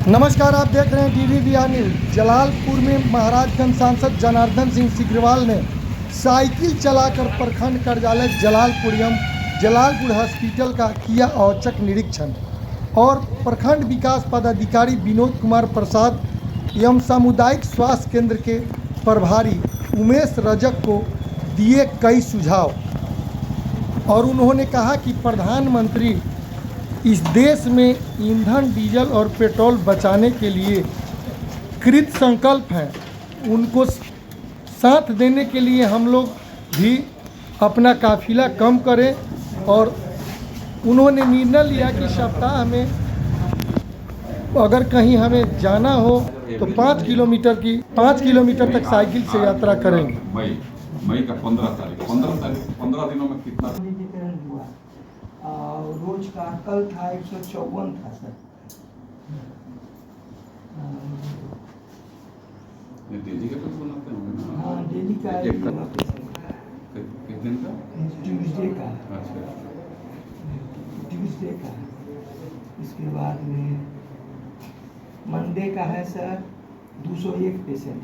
नमस्कार, आप देख रहे हैं DDVR न्यूज। जलालपुर में महाराजगंज सांसद जनार्दन सिंह सिग्रीवाल ने साइकिल चलाकर प्रखंड कार्यालय जलालपुर हॉस्पिटल का किया औचक निरीक्षण और प्रखंड विकास पदाधिकारी विनोद कुमार प्रसाद एवं सामुदायिक स्वास्थ्य केंद्र के प्रभारी उमेश रजक को दिए कई सुझाव। और उन्होंने कहा कि प्रधानमंत्री इस देश में ईंधन, डीजल और पेट्रोल बचाने के लिए कृत संकल्प हैं। उनको साथ देने के लिए हम लोग भी अपना काफिला कम करें और उन्होंने निर्णय लिया कि सप्ताह में अगर कहीं हमें जाना हो तो 5 किलोमीटर तक साइकिल से यात्रा करेंगे। मई का 15 दिनों में कितना हुआ? रोज का कल था 154 था सर। डेली का तो बनाते होंगे ना? हाँ, डेली का किस दिन का? ट्यूसडे का। अच्छा, ट्यूसडे का। इसके बाद में मंडे का है सर 201 पेशेंट।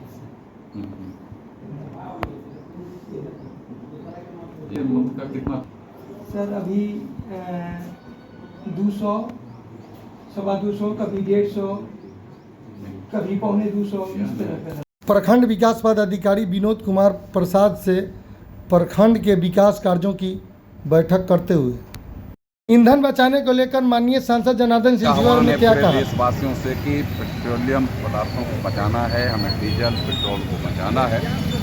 ये मंथ का कितना? सर अभी 200, 250, कभी 150, कभी 250 इस तरह का। प्रखंड विकास पदाधिकारी विनोद कुमार प्रसाद से प्रखंड के विकास कार्यों की बैठक करते हुए ईंधन बचाने को लेकर माननीय सांसद जनार्दन सिंह सिग्रीवाल ने क्या कहा? देशवासियों से कि पेट्रोलियम पदार्थों को बचाना है, हमें डीजल पेट्रोल को बचाना है।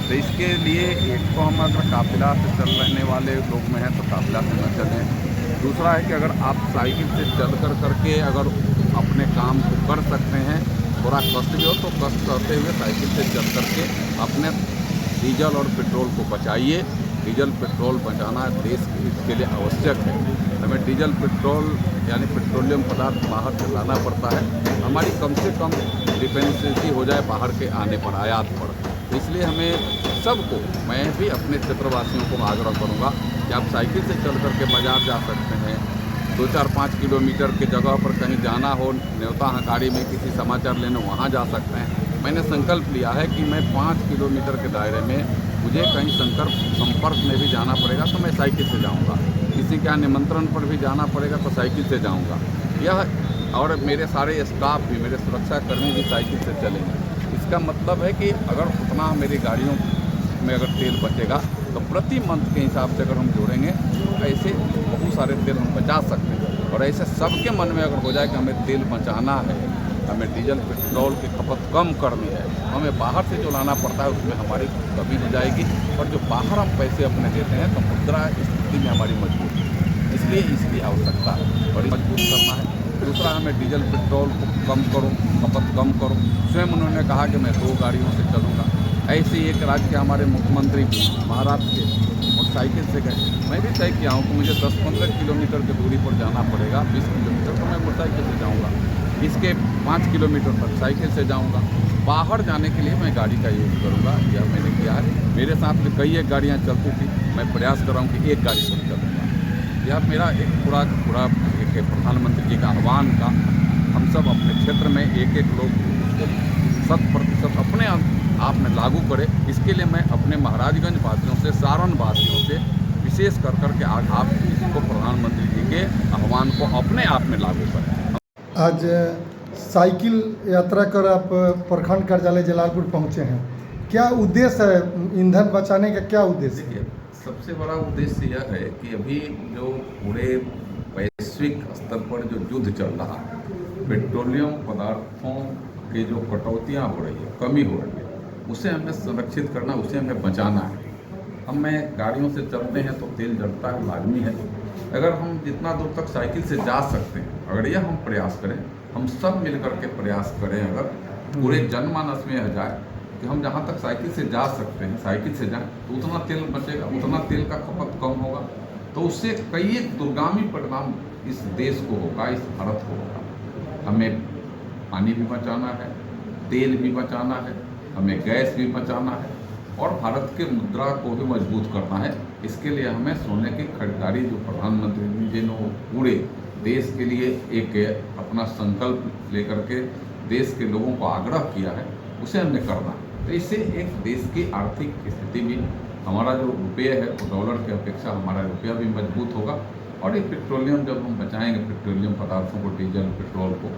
तो इसके लिए एक तो हम अगर काफिला से चल रहने वाले लोग में हैं तो काफिला से न चलें। दूसरा है कि अगर आप साइकिल से चल करके अगर अपने काम को कर सकते हैं, थोड़ा कष्ट भी हो तो कष्ट करते हुए साइकिल से चल करके अपने डीजल और पेट्रोल को बचाइए। डीजल पेट्रोल बचाना देश के लिए आवश्यक है। हमें डीजल पेट्रोल यानी पेट्रोलियम पदार्थ बाहर से लाना पड़ता है, हमारी कम से कम डिपेंडेंसी हो जाए बाहर के आने पर, आयात पर। तो इसलिए हमें सबको, मैं भी अपने क्षेत्रवासियों को आग्रह करूंगा कि आप साइकिल से चल करके बाजार जा सकते हैं। 2-4-5 किलोमीटर के जगह पर कहीं जाना हो, न्योता हंकारी में किसी समाचार लेने वहाँ जा सकते हैं। मैंने संकल्प लिया है कि मैं 5 किलोमीटर के दायरे में मुझे कहीं संपर्क में भी जाना पड़ेगा तो मैं साइकिल से जाऊंगा, किसी के यहाँ निमंत्रण पर भी जाना पड़ेगा तो साइकिल से जाऊंगा। यह और मेरे सारे स्टाफ भी, मेरे सुरक्षाकर्मी भी साइकिल से चलेंगे। इसका मतलब है कि अगर उतना मेरी गाड़ियों में अगर तेल बचेगा तो प्रति मंथ के हिसाब से अगर हम जोड़ेंगे तो ऐसे बहुत सारे तेल हम बचा सकते हैं। और ऐसे सबके मन में अगर हो जाए कि हमें तेल बचाना है, हमें डीजल पेट्रोल की खपत कम करनी है, हमें बाहर से जो लाना पड़ता है उसमें हमारी कमी हो जाएगी। और जो बाहर हम पैसे अपने देते हैं तो मुद्रा स्थिति में हमारी मजबूत है, इसलिए इसकी आवश्यकता है, बड़ी मजबूत करना है। दूसरा, हमें डीजल पेट्रोल को कम करो, खपत कम करो। स्वयं उन्होंने कहा कि मैं 2 गाड़ियों से चलूँगा। ऐसे एक राज्य के हमारे मुख्यमंत्री महाराष्ट्र के मोटरसाइकिल से गए, मैं भी तय किया हूँ कि मुझे 10-15 किलोमीटर की दूरी पर जाना पड़ेगा, 20 किलोमीटर तो मैं मोटरसाइकिल से जाऊँगा, इसके 5 किलोमीटर तक साइकिल से जाऊंगा। बाहर जाने के लिए मैं गाड़ी का यूज़ करूंगा, यह मैंने किया है। मेरे साथ में कई एक गाड़ियां चलती थी, मैं प्रयास कर रहा हूं कि एक गाड़ी पर चलूँगा। यह मेरा एक पूरा एक प्रधानमंत्री जी का आह्वान का, हम सब अपने क्षेत्र में एक लोग उसको 100% अपने आप में लागू करें। इसके लिए मैं अपने महाराजगंज वासियों से, सारण वासियों से विशेष कर आप इसको प्रधानमंत्री जी के आह्वान को अपने आप में लागू करें। आज साइकिल यात्रा कर आप प्रखंड कार्यालय जलालपुर पहुंचे हैं, क्या उद्देश्य है? ईंधन बचाने का क्या उद्देश्य है? देखिए, सबसे बड़ा उद्देश्य यह है कि अभी जो पूरे वैश्विक स्तर पर जो युद्ध चल रहा है, पेट्रोलियम पदार्थों के जो कटौतियाँ हो रही है, कमी हो रही है, उसे हमें संरक्षित करना, उसे हमें बचाना है। हमें गाड़ियों से चलते हैं तो तेल जलता है, लाजमी है। अगर हम जितना दूर तक साइकिल से जा सकते हैं, अगर यह हम प्रयास करें, हम सब मिलकर के प्रयास करें, अगर पूरे जनमानस में आ जाए कि हम जहाँ तक साइकिल से जा सकते हैं साइकिल से जाएं, तो उतना तेल बचेगा, उतना तेल का खपत कम होगा। तो उससे कई एक दूरगामी परिणाम इस देश को होगा, इस भारत को होगा। हमें पानी भी बचाना है, तेल भी बचाना है, हमें गैस भी बचाना है और भारत के मुद्रा को भी मजबूत करना है। इसके लिए हमें सोने की खरीदारी, जो प्रधानमंत्री जी ने पूरे देश के लिए एक अपना संकल्प लेकर के देश के लोगों को आग्रह किया है उसे हमने करना। तो इससे एक देश की आर्थिक स्थिति भी, हमारा जो रुपये है वो डॉलर की अपेक्षा हमारा रुपया भी मजबूत होगा। और ये पेट्रोलियम जब हम बचाएंगे, पेट्रोलियम पदार्थों को, डीजल पेट्रोल को,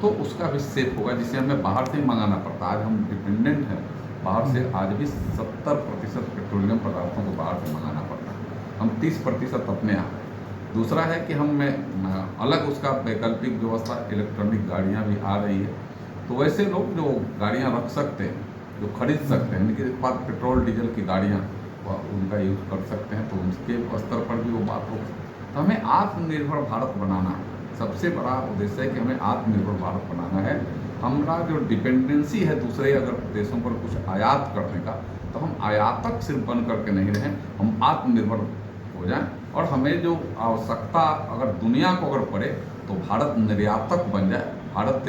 तो उसका भी सेफ होगा, जिसे हमें बाहर से ही मंगाना पड़ता है। आज हम डिपेंडेंट हैं बाहर से, आज भी 70% पेट्रोलियम पदार्थों को बाहर से मंगाना पड़ता है, हम 30% अपने यहाँ। दूसरा है कि हम में अलग उसका वैकल्पिक व्यवस्था, इलेक्ट्रॉनिक गाड़ियाँ भी आ रही है, तो वैसे लोग जो गाड़ियाँ रख सकते हैं, जो खरीद सकते हैं, इनके पास पेट्रोल डीजल की गाड़ियाँ उनका यूज कर सकते हैं, तो उसके स्तर पर भी वो बात हो। तो हमें आत्मनिर्भर भारत बनाना है, सबसे बड़ा उद्देश्य है कि हमें आत्मनिर्भर भारत बनाना है। हमारा जो डिपेंडेंसी है दूसरे अगर देशों पर कुछ आयात करने का, तो हम आयातक सिर्फ बन करके नहीं रहें, हम आत्मनिर्भर हो जाएं। और हमें जो आवश्यकता अगर दुनिया को अगर पड़े तो भारत निर्यातक बन जाए, भारत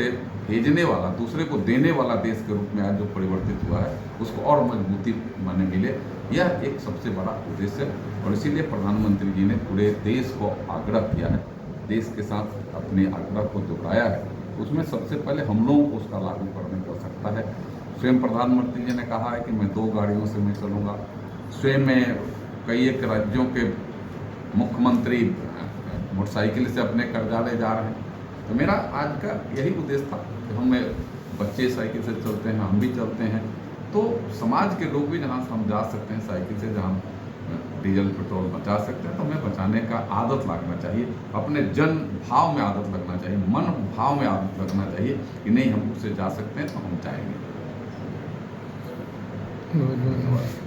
भेजने वाला, दूसरे को देने वाला देश के रूप में आज जो परिवर्तित हुआ है उसको और मजबूती माने मिले, यह एक सबसे बड़ा उद्देश्य है। और इसीलिए प्रधानमंत्री जी ने पूरे देश को आग्रह किया है, देश के साथ अपने आग्रह को दोहराया है। उसमें सबसे पहले हम लोगों को उसका लागू करने की आवश्यकता है। स्वयं प्रधानमंत्री जी ने कहा है कि मैं 2 गाड़ियों से मैं चलूँगा। स्वयं में कई एक राज्यों के मुख्यमंत्री मोटरसाइकिल से अपने कार्यालय जा रहे हैं। तो मेरा आज का यही उद्देश्य था कि हम बच्चे साइकिल से चलते हैं, हम भी चलते हैं, तो समाज के लोग भी जहाँ से हम जा सकते हैं साइकिल से, जहाँ डीजल पेट्रोल बचा सकते हैं, तो हमें बचाने का आदत लगना चाहिए, अपने जन भाव में आदत लगना चाहिए, मन भाव में आदत लगना चाहिए कि नहीं हम उससे जा सकते हैं तो हम जाएंगे। धन्यवाद।